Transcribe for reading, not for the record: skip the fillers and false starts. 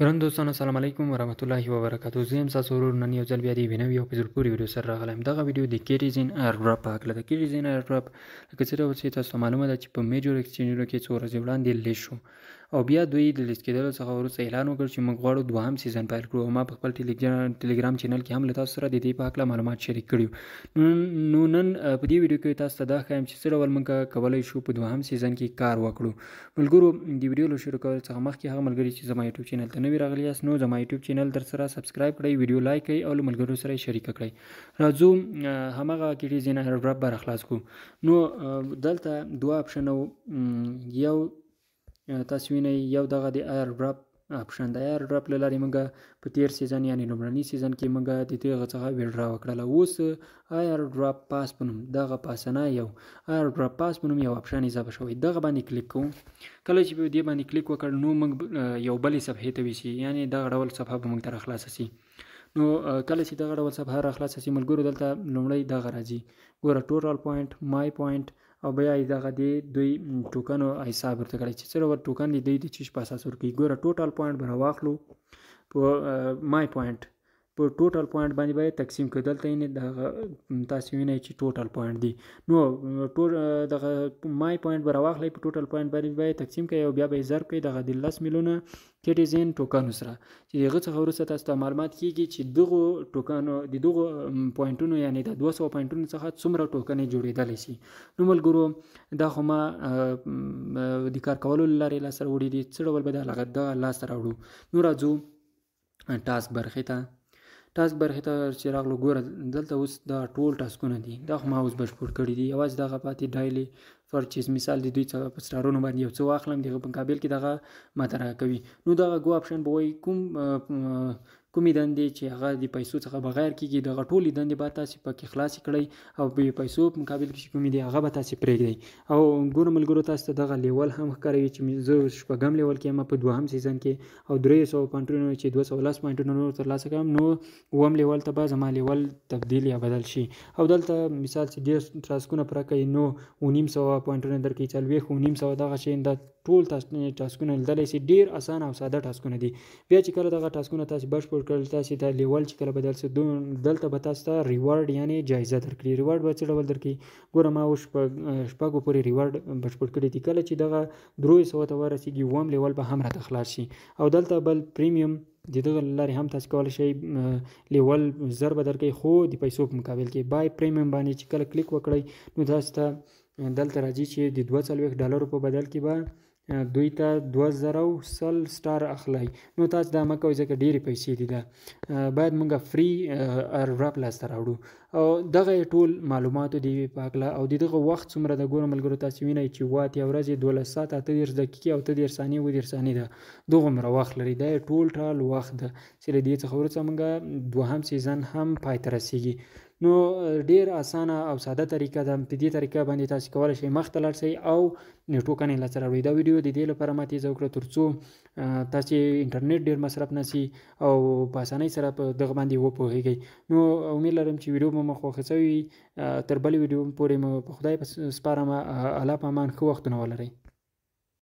ګران دوستانو سلام علیکم ورحمت الله وبرکاتو. زه یم ستاسو ورور نن یو ځل بیا د یوې نوې او په زړه پورې ویډیو سره راغلی یم. دغه ویډیو د کیټیزن ایرډراپ په هکله ده. کیټیزن ایرډراپ لکه څه ډول چې تاسو ته معلومه ده چې په میجر ایکسچینجونو کې څو ورځې وړاندې لیست شو او بیا دوی د لیست کېدلو څخه وروسته اعلان وکړ چې موږ غواړو دوهم سیزن پیل کړو. او ما په خپل ټلیګرام چینل کې هم له تاسو سره د دې په هکله معلومات شریک کړي. نو نن په دې ویډیو کې تاسو ته دا ښایم چې څه ډول موږ کولی شو په دوهم سیزن کې کار وکړو. ملګرو، د ویډیو له شروع کولو څخه مخکې هغه ملګري چې زما یوټیوب چینل ته نوي راغلي یاست نو زما یوټیوب چینل در سره سبسکرایب کړئ، ویډیو لایک کړئ او له ملګرو سره یې شریکه کړئ. راځو هماغه کیټیزن ایرډراپ به راخلاص کړو. نو دلته دوه اپشن یو تاسو وینئ، یو دغه د ایرډراپ اپشن د ایرډراپ له لارې موږ په تیر سیزن یعنې لومړني سیزن کې موږ د دغه څخه ویډرا وکړله. اوس ایرډراپ پاس په نوم دغه پاسنه یو ایرډراپ پاس په نوم یو اپشن اضافه شوی، دغه باندې کلیک کوو. کله چې په دې باندې کلیک وکړ نو موږ یو بلې صفحې ته ویسي، یعنې دغه ډول صفحه به موږ ته راخلاصه سي. نو کله چې دغه ډول صفحه راخلاصه سي ملګرو، دلته لومړی دغه راځي، ګوره ټوټال پوینټ، مای پوینټ او بیا یې دغه د دوی ټوکنو حساب ورته کړی چې څه ډول ټوکن د دوی د چیز په اساس ورکوي. ګوره ټوټال پوینټ به راواخلو په مای پوینټ، په ټوټال پوینټ باندې باید تقسیم کړو. دلته یې دغه تاسو وینئ چې ټوټال پوینټ دی. نو دغه مای پوینټ به راواخلئ، په ټوټال پوینټ باندې باید تقسیم کړئ او بیا به یې ضرب کړئ دغه د 10 میلیونه کیټیزن ټوکنو سره، چې د هغه څخه وروسته تاسو ته معلومات کیږي چې دغو ټوکنو د دغو پوینټونو یعنې د 200 پوینټونو څخه څومره ټوکنې جوړېدلی شي. نو ملګرو، دا خو ما د کار کولو له لارې لاسته راوړي دي، څه ډول به دغه لاسته راوړو. نو راځو ټاسک برخې ته. ټاسک برخې ته چې راغلو، ګوره دلته اوس دا ټول ټاسکونه دي، دا خو ما اوس بشپړ کړي دي. یوازې دغه پاتې ډایلي پرچیز، مثال د دوی څخه په سټارونو باندې یو څه واخلم، دغه په مقابل کې دغه ماته راکوي. نو دغه ګو اپشن به وایي کومې دندې چې هغه د پیسو څخه بغیر کېږي، دغه ټولې دندې به تاسې پکې خلاصې کړئ او په پیسو په مقابل کې چې کومې دي هغه به تاسې پرېږدئ. او ګوره ملګرو، تاسو ته دغه لیول هم ښکاروي چې زه شپږم لیول کې یم په دوهم سیزن کې او 300 پوینټونو چې 210 پوینټونه نور ترلاسه کړم، نو اووم لیول ته به زما لیول تبدیل یا بدل شي. او دلته مثال چې ډېر ټاسکونه پوره کوي نو 900 پوینټونه درکوي، 400 دغه شی دا ټول ټاسکونه لیدلی شي. ډېر اسانه او ساده ټاسکونه دي. بیا چې کله دغه ټاسکونه تاسې بشپړ کړل، تاسې ته لیول چې کله بدل شي دلته به تاسو ته ریوارډ یعنې جایزه درکړي. ریوارډ به څه ډول درکړي؟ ګوره ما اوس شپږو پورې ریوارډ بشپړ کړي دي. کله چې دغه 300 ته ورسېږي اووم لیول به هم راته خلاص شي. او دلته بل پریمیم د دغه له لارې هم تاسو کولی شئ لیول زر به درکوي، خو د پیسو په مقابل کې. بای پریمیم باندې چې کله کلیک وکړئ نو تاسو ته دلته راځي چې د $42 په بدل کې به دوی ته 2000 سټار اخلئ. نو تاسو دا مه کوئ ځکه ډېرې پیسې دي. دا باید موږ فری ایرډراپ لاسته راوړو. او دغه ټول معلوماتو د یوې په هکله او د دغه وخت څومره د ګوره ملګرو، تاسو وینئ چې 8 ورځې 12 ساعته 38 دقیقې او 38 ثانیې 30 ثانیې ده، دغومره وخت لري. دا یې ټال وخت ده چې له دې څخه وروسته موږ دوهم سیزن هم پای ته رسیږي. نو ډېر اسانه او ساده طریقه ده. په دې طریقه باندې تاسو کولی شئ مخ ته لاړ شئ او ټوکنې لاسته راوړئ. دا ویډیو د دې لپاره ما تیزه وکړه تر څو تاسې انټرنیټ ډېر مصرف نه سي او په اسانۍ سره په دغه باندې وپوهېږئ. نو امید لرم چې ویډیو مو خوښه شوې وي. تر بلې ویډیو پورې مو په خدای سپارم. الله په امان، ښه وختونه ولرئ.